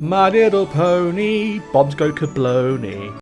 My little pony, bombs go kablooey.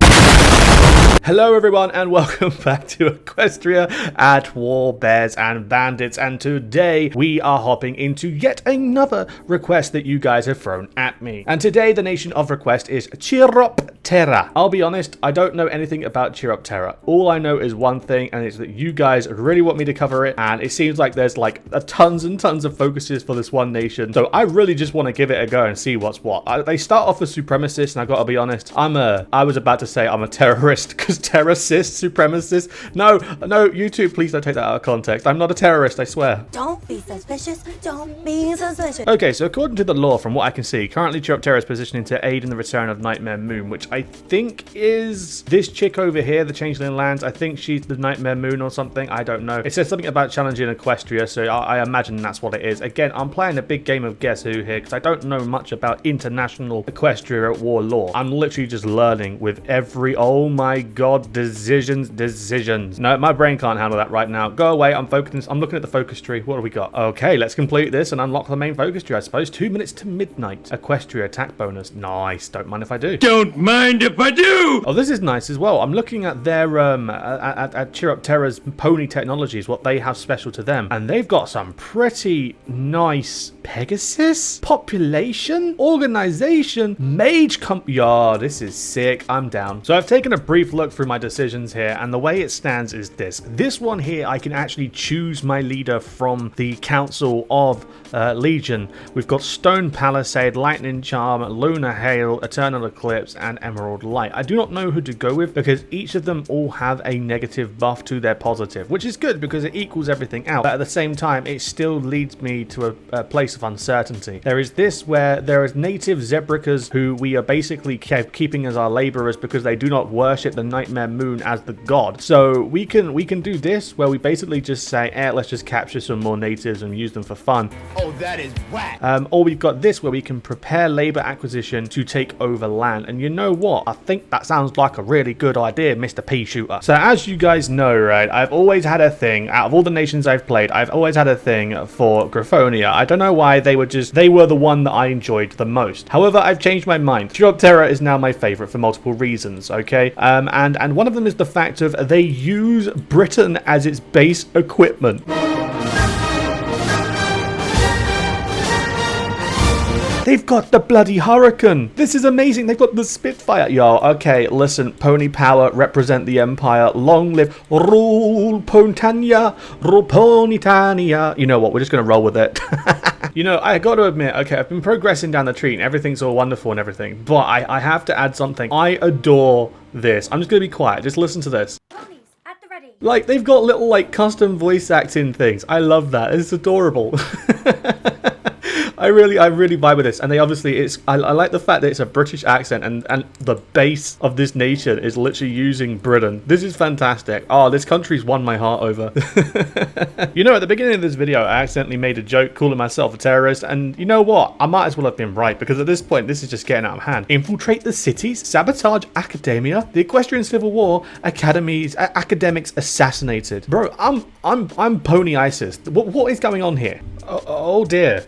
Hello everyone and welcome back to Equestria at War, Bears and Bandits, and today we are hopping into yet another request that you guys have thrown at me. And today the nation of request is Chiropterra. I'll be honest, I don't know anything about Chiropterra. All I know is one thing, and it's that you guys really want me to cover it, and it seems like there's like tons and tons of focuses for this one nation, so I really just want to give it a go and see what's what. They start off as supremacists, and I gotta be honest, I was about to say I'm a terrorist, terrorist, supremacist. No, YouTube, please don't take that out of context. I'm not a terrorist, I swear. Don't be suspicious. Don't be suspicious. Okay, so according to the lore, from what I can see, currently Chiropterra is positioning to aid in the return of Nightmare Moon, which I think is this chick over here, the Changeling Lands. I think she's the Nightmare Moon or something. I don't know. It says something about challenging Equestria, so I imagine that's what it is. Again, I'm playing a big game of Guess Who here because I don't know much about international Equestria at War lore. I'm literally just learning with every, oh my god, decisions. No, my brain can't handle that right now. Go away. I'm focusing. I'm looking at the focus tree. What do we got? Okay, let's complete this and unlock the main focus tree, I suppose. 2 minutes to midnight. Equestria attack bonus. Nice. Don't mind if I do. Don't mind if I do. Oh, this is nice as well. I'm looking at their at Chiropterra's pony technologies, what they have special to them, and they've got some pretty nice Pegasus population organization mage yeah, this is sick. I'm down. So I've taken a brief look through my decisions here, and the way it stands is this one here. I can actually choose my leader from the Council of Legion. We've got Stone Palisade, Lightning Charm, Lunar Hail, Eternal Eclipse, and Emerald Light. I do not know who to go with because each of them all have a negative buff to their positive, which is good because it equals everything out, but at the same time it still leads me to a place of uncertainty. There is this where there is native Zebricas who we are basically keeping as our laborers because they do not worship the Nightmare Moon as the god. So we can do this where we basically just say, let's just capture some more natives and use them for fun. Oh, that is whack. Or we've got this where we can prepare labor acquisition to take over land. And you know what? I think that sounds like a really good idea, Mr. Pea Shooter. So as you guys know, right, I've always had a thing, out of all the nations I've played, I've always had a thing for Graphonia. I don't know why, they were the one that I enjoyed the most. However, I've changed my mind. Chiropterra is now my favorite for multiple reasons, okay? And one of them is the fact of they use Britain as its base equipment. They've got the bloody Hurricane. This is amazing. They've got the Spitfire. Yo, okay, listen. Pony power, represent the Empire. Long live Rule Pontania, Rule Ponitania. You know what? We're just going to roll with it. You know, I got to admit, okay, I've been progressing down the tree and everything's all wonderful and everything, but I have to add something. I adore this. I'm just going to be quiet. Just listen to this. Ponies at the ready. Like, they've got little, like, custom voice acting things. I love that. It's adorable. I really vibe with this, and they obviously, I like the fact that it's a British accent, and the base of this nation is literally using Britain. This is fantastic. Oh, this country's won my heart over. You know, at the beginning of this video, I accidentally made a joke calling myself a terrorist, and you know what? I might as well have been right, because at this point, this is just getting out of hand. Infiltrate the cities, sabotage academia, the Equestrian Civil War, academics assassinated. Bro, I'm Pony ISIS. What is going on here? Oh dear.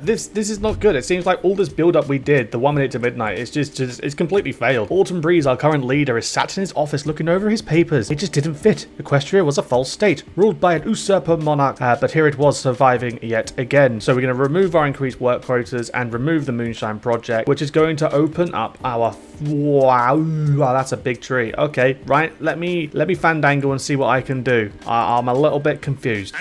This is not good. It seems like all this build-up we did, the 1 minute to midnight, it's completely failed. Autumn Breeze, our current leader, is sat in his office looking over his papers. It just didn't fit. Equestria was a false state, ruled by an usurper monarch, but here it was surviving yet again. So we're going to remove our increased work quotas and remove the Moonshine Project, which is going to open up our... Wow, that's a big tree. Okay, right, let me fandangle and see what I can do. I'm a little bit confused.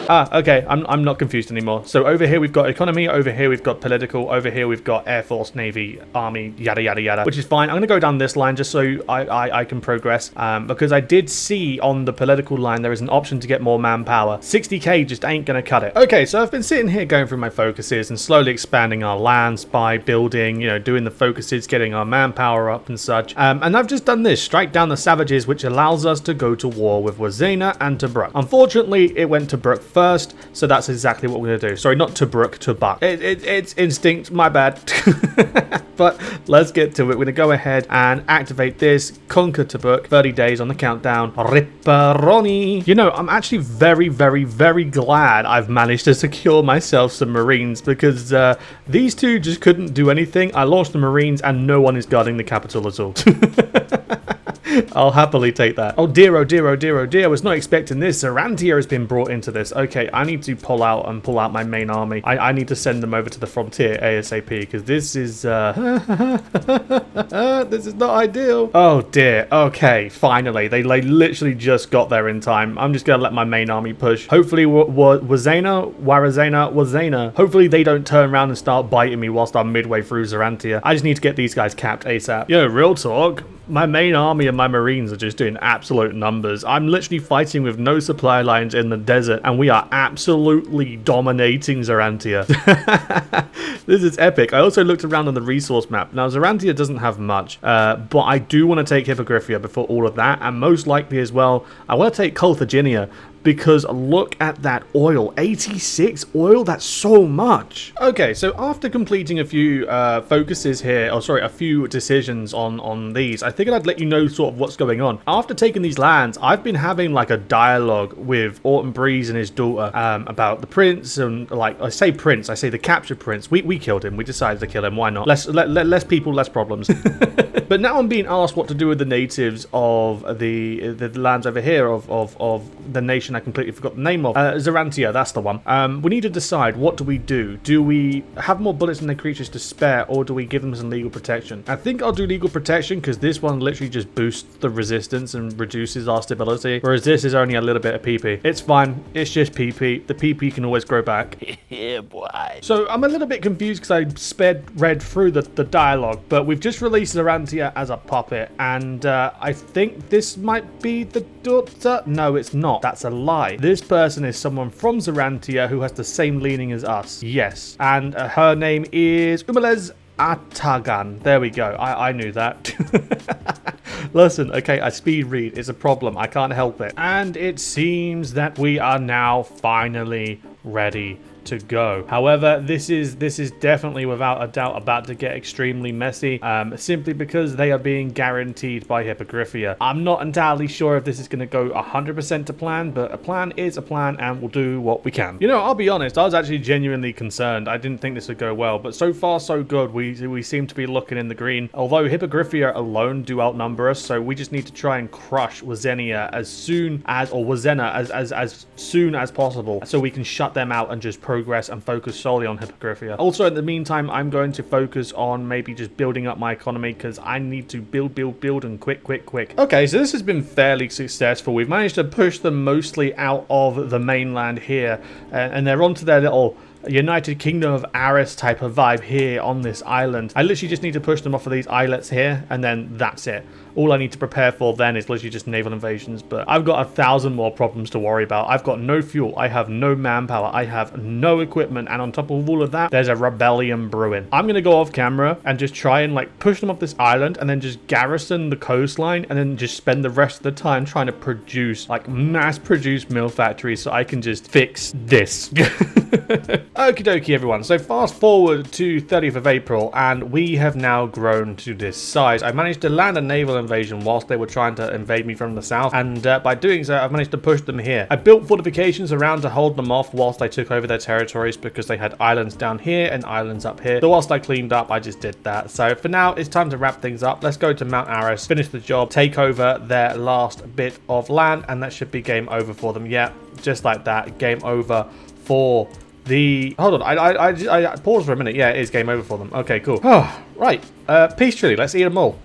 Okay, I'm not confused anymore. So over here we've got economy, over here we've got political, over here we've got Air Force, Navy, Army, yada yada yada, which is fine. I'm gonna go down this line just so I can progress, because I did see on the political line there is an option to get more manpower. 60k just ain't gonna cut it. Okay, so I've been sitting here going through my focuses and slowly expanding our lands by building, you know, doing the focuses, getting our manpower up and such. And I've just done this, strike down the savages, which allows us to go to war with Wazena and Tobruk. Unfortunately, it went to Tobruk first, so that's exactly what we're gonna do. Sorry, not Tobruk, Tobruk. It's instinct, my bad. But let's get to it. We're going to go ahead and activate this. Conquer to book. 30 days on the countdown. Ripperoni. You know, I'm actually very, very, very glad I've managed to secure myself some Marines because these two just couldn't do anything. I launched the Marines and no one is guarding the capital at all. I'll happily take that. Oh dear, oh dear, oh dear, oh dear. I was not expecting this. Zerantia has been brought into this. Okay, I need to pull out my main army. I need to send them over to the frontier ASAP because this is this is not ideal. Oh dear. Okay, finally. They literally just got there in time. I'm just going to let my main army push. Hopefully Wazena. Hopefully they don't turn around and start biting me whilst I'm midway through Zerantia. I just need to get these guys capped ASAP. Yo, real talk. My main army and my Marines are just doing absolute numbers. I'm literally fighting with no supply lines in the desert, and we are absolutely dominating Zerantia. This is epic. I also looked around on the resource map. Now, Zerantia doesn't have much, but I do want to take Hippogriphia before all of that, and most likely as well, I want to take Carthagena. Because look at that oil. 86 oil? That's so much. Okay, so after completing a few focuses here, a few decisions on these, I figured I'd let you know sort of what's going on. After taking these lands, I've been having like a dialogue with Autumn Breeze and his daughter about the prince, and like, I say the captured prince. We killed him. We decided to kill him. Why not? Less people, less problems. But now I'm being asked what to do with the natives of the lands over here of the nation I completely forgot the name of. Zerantia, that's the one. We need to decide, what do we do? Do we have more bullets than their creatures to spare, or do we give them some legal protection? I think I'll do legal protection because this one literally just boosts the resistance and reduces our stability, whereas this is only a little bit of PP. It's fine. It's just PP. The PP can always grow back. Yeah, boy. So I'm a little bit confused because I read through the dialogue, but we've just released Zerantia as a puppet, and I think this might be the daughter. No, it's not. That's a lie. This person is someone from Zerantia who has the same leaning as us. Yes. And her name is Umalez Atagan. There we go. I knew that. Listen, okay, I speed read. It's a problem. I can't help it. And it seems that we are now finally ready to go. However, this is definitely without a doubt about to get extremely messy, simply because they are being guaranteed by Hippogriphia. I'm not entirely sure if this is going to go 100% to plan, but a plan is a plan and we'll do what we can. You know, I'll be honest, I was actually genuinely concerned. I didn't think this would go well, but so far so good. We seem to be looking in the green, although Hippogriphia alone do outnumber us, so we just need to try and crush Wazena as soon as possible, so we can shut them out and just progress and focus solely on Hippogriphia. Also, in the meantime, I'm going to focus on maybe just building up my economy because I need to build and quick. Okay, so this has been fairly successful. We've managed to push them mostly out of the mainland here, and they're onto their little United Kingdom of Aris type of vibe here on this island. I literally just need to push them off of these islets here, and then that's it. All I need to prepare for then is literally just naval invasions, but I've got 1,000 more problems to worry about. I've got no fuel, I have no manpower, I have no equipment, and on top of all of that, there's a rebellion brewing. I'm gonna go off camera and just try and like push them off this island and then just garrison the coastline and then just spend the rest of the time trying to produce, like mass produce mill factories so I can just fix this. Okie dokie everyone, so fast forward to 30th of April and we have now grown to this size. I managed to land a naval invasion whilst they were trying to invade me from the south, and by doing so I've managed to push them here. I built fortifications around to hold them off whilst I took over their territories because they had islands down here and islands up here. So whilst I cleaned up, I just did that. So for now it's time to wrap things up. Let's go to Mount Aris, finish the job, take over their last bit of land, and that should be game over for them. Yeah, just like that, game over for the... Hold on, I paused for a minute. Yeah, it is game over for them. Okay, cool. Right, peace truly, let's eat them all.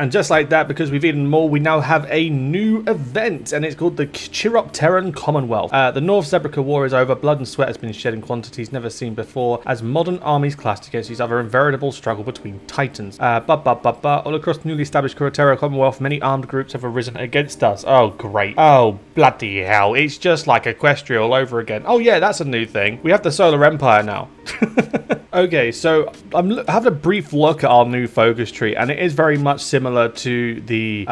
And just like that, because we've eaten them all, we now have a new event, and it's called the Chiropterran Commonwealth. The North Zebrica War is over. Blood and sweat has been shed in quantities never seen before, as modern armies clashed against each other in veritable struggle between titans. All across the newly established Chiropterra Commonwealth, many armed groups have arisen against us. Oh, great. Oh, bloody hell. It's just like Equestria all over again. Oh, yeah, that's a new thing. We have the Solar Empire now. Okay, so I'm having a brief look at our new focus tree, and it is very much similar to the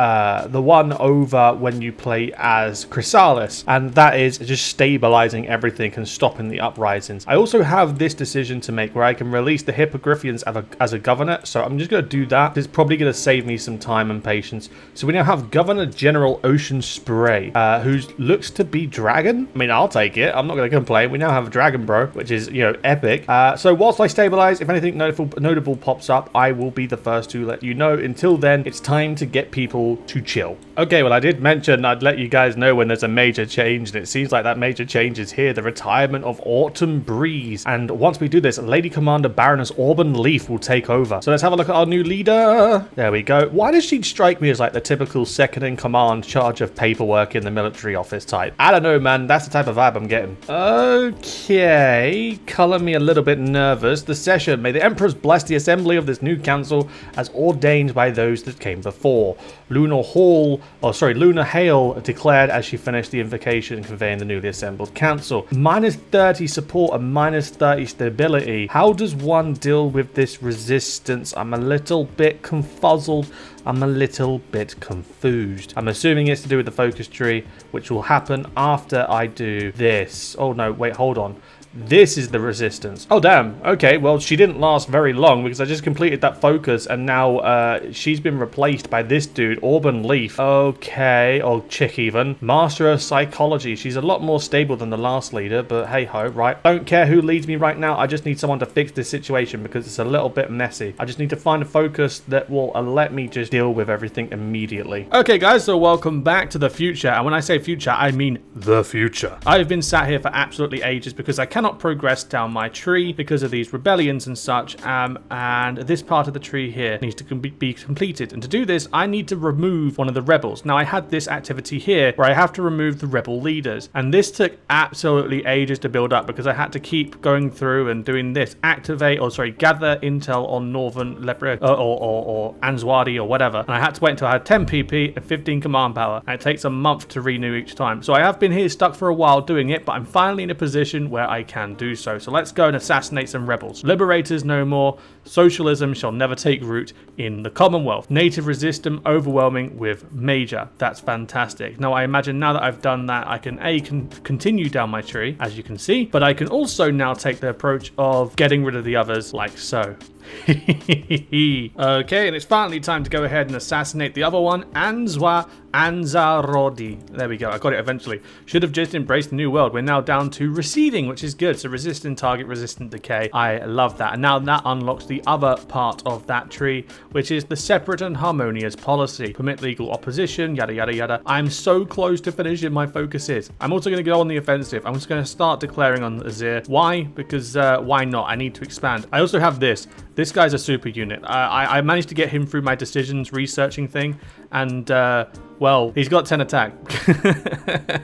one over when you play as Chrysalis, and that is just stabilizing everything and stopping the uprisings. I also have this decision to make where I can release the Hippogriffins as a governor, so I'm just going to do that. It's probably going to save me some time and patience. So we now have Governor General Ocean Spray, who looks to be dragon. I mean, I'll take it. I'm not going to complain. We now have a dragon, bro, which is, you know, epic. So whilst I stabilize, if anything notable pops up, I will be the first to let you know. Until then, it's time to get people to chill. Okay, well, I did mention I'd let you guys know when there's a major change, and it seems like that major change is here, the retirement of Autumn Breeze. And once we do this, Lady Commander Baroness Auburn Leaf will take over. So let's have a look at our new leader. There we go. Why does she strike me as like the typical second in command, charge of paperwork in the military office type? I don't know, man. That's the type of vibe I'm getting. Okay, color me a little bit nervous. The session. May the Emperors bless the assembly of this new council as ordained by those that came before. Luna Hale declared as she finished the invocation conveying the newly assembled council. Minus 30 support and minus 30 stability. How does one deal with this resistance? I'm a little bit confuzzled. I'm a little bit confused. I'm assuming it's to do with the focus tree, which will happen after I do this. Oh no, wait, hold on. This is the resistance. Oh, damn. Okay, well, she didn't last very long because I just completed that focus and now she's been replaced by this dude, Auburn Leaf. Okay, or chick even. Master of Psychology. She's a lot more stable than the last leader, but hey-ho, right? Don't care who leads me right now. I just need someone to fix this situation because it's a little bit messy. I just need to find a focus that will let me just deal with everything immediately. Okay, guys, so welcome back to the future. And when I say future, I mean the future. I've been sat here for absolutely ages because I cannot progress down my tree because of these rebellions and such, and this part of the tree here needs to be completed, and to do this I need to remove one of the rebels. Now I had this activity here where I have to remove the rebel leaders, and this took absolutely ages to build up because I had to keep going through and doing this, gather intel on Northern or Answadi or whatever, and I had to wait until I had 10 PP and 15 command power, and it takes a month to renew each time. So I have been here stuck for a while doing it, but I'm finally in a position where I can do so. So let's go and assassinate some rebels. Liberators no more. Socialism shall never take root in the Commonwealth. Native resistance overwhelming with major. That's fantastic. Now I imagine now that I've done that, I can continue down my tree, as you can see, but I can also now take the approach of getting rid of the others like so. Okay, and it's finally time to go ahead and assassinate the other one, Anzarodi. There we go, I got it eventually. Should have just embraced the new world. We're now down to receding, which is good. So resistant target, resistant decay. I love that. And now that unlocks the other part of that tree, which is the separate and harmonious policy. Permit legal opposition, yada, yada, yada. I'm so close to finishing my focuses. I'm also going to go on the offensive. I'm just going to start declaring on Azir. Why? Because why not? I need to expand. I also have this. This guy's a super unit. I managed to get him through my decisions researching thing, and well, he's got 10 attack.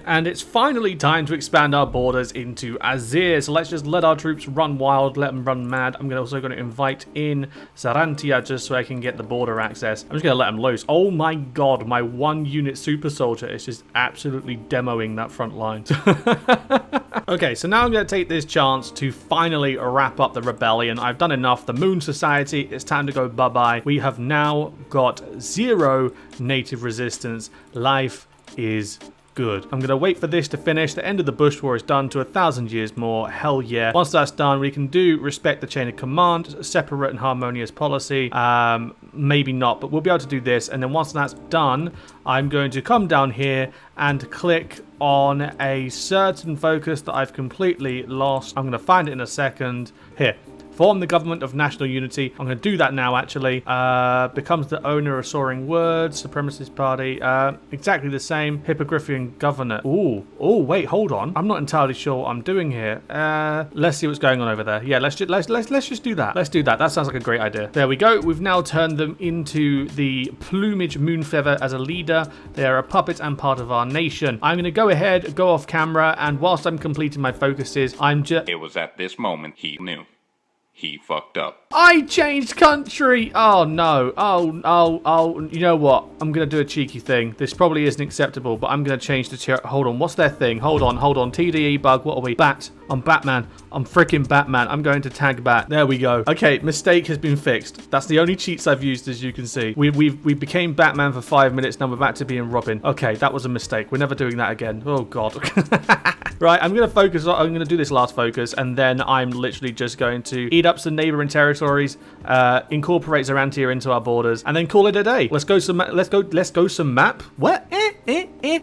And it's finally time to expand our borders into Azir. So let's just let our troops run wild, let them run mad. I'm also going to invite in Zarantia just so I can get the border access. I'm just going to let them loose. Oh my god, my one unit super soldier is just absolutely demoing that front line. Okay, so now I'm going to take this chance to finally wrap up the rebellion. I've done enough. The Moon Society, it's time to go bye-bye. We have now got 0 native resistance. Life is good. I'm going to wait for this to finish. The end of the Bush War is done to 1,000 years more. Hell yeah. Once that's done, we can do respect the chain of command, separate and harmonious policy. Maybe not, but we'll be able to do this. And then once that's done, I'm going to come down here and click on a certain focus that I've completely lost. I'm going to find it in a second. Here. Form the government of national unity. I'm going to do that now, actually. Becomes the owner of Soaring Words, Supremacist Party. Exactly the same. Hippogriffian governor. Ooh. Oh, wait, hold on. I'm not entirely sure what I'm doing here. Let's see what's going on over there. Yeah, let's just do that. Let's do that. That sounds like a great idea. There we go. We've now turned them into the Plumage Moonfeather as a leader. They are a puppet and part of our nation. I'm going to go ahead, go off camera, and whilst I'm completing my focuses, I'm just... It was at this moment he knew. He fucked up. I changed country. Oh, no. Oh. You know what? I'm going to do a cheeky thing. This probably isn't acceptable, but I'm going to change the... Hold on. What's their thing? Hold on. TDE bug. What are we? Bat. I'm Batman. I'm freaking Batman. I'm going to tag Bat. There we go. Okay, mistake has been fixed. That's the only cheats I've used, as you can see. We became Batman for 5 minutes. Now we're back to being Robin. Okay, that was a mistake. We're never doing that again. Oh, God. Right, I'm going to focus. I'm going to do this last focus, and then I'm literally just going to eat up some neighboring territories, incorporate Zorantia into our borders, and then call it a day. Let's go some map. What?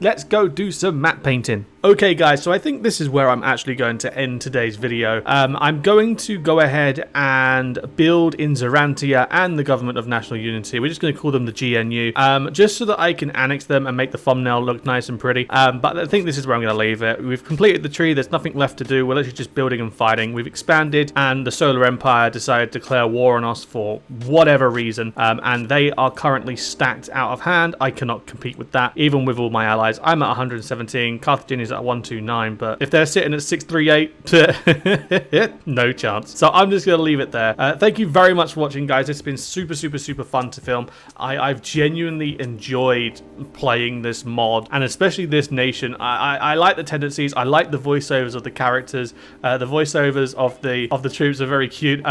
Let's go do some map painting. Okay, guys, so I think this is where I'm actually going to end today's video. I'm going to go ahead and build in Zorantia and the Government of National Unity. We're just going to call them the GNU, just so that I can annex them and make the thumbnail look nice and pretty. But I think this is where I'm going to leave it. We've completed the tree. There's nothing left to do. We're literally just building and fighting. We've expanded, and the Solar Empire decided to declare war on us for whatever reason, and they are currently stacked out of hand. I cannot compete with that, even with all my allies. I'm at 117. Carthagena is at 129, but if they're sitting at 638, no chance. So I'm just going to leave it there. Thank you very much for watching, guys. It's been super fun to film. I've genuinely enjoyed playing this mod, and especially this nation. I like the tendencies. I like the voiceovers of the characters. The voiceovers of the troops are very cute.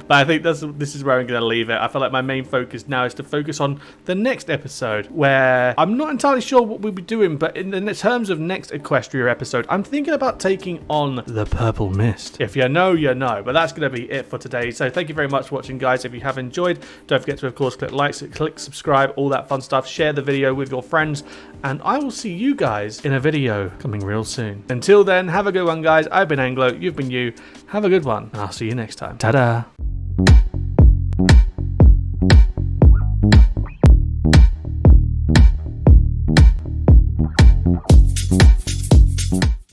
But I think this is where I'm going to leave it. I feel like my main focus now is to focus on the next episode, where I'm not entirely sure what we'll be doing, but in the terms of next Equestria episode, I'm thinking about taking on the Purple Mist. If you know, you know. But that's going to be it for today. So thank you very much for watching, guys. If you have enjoyed, don't forget to, of course, click like, click subscribe, all that fun stuff. Share the video with your friends, and I will see you guys in a video coming real soon. Until then, have a good one, guys. I've been Anglo. You've been you. Have a good one, and I'll see you next time. Ta-da!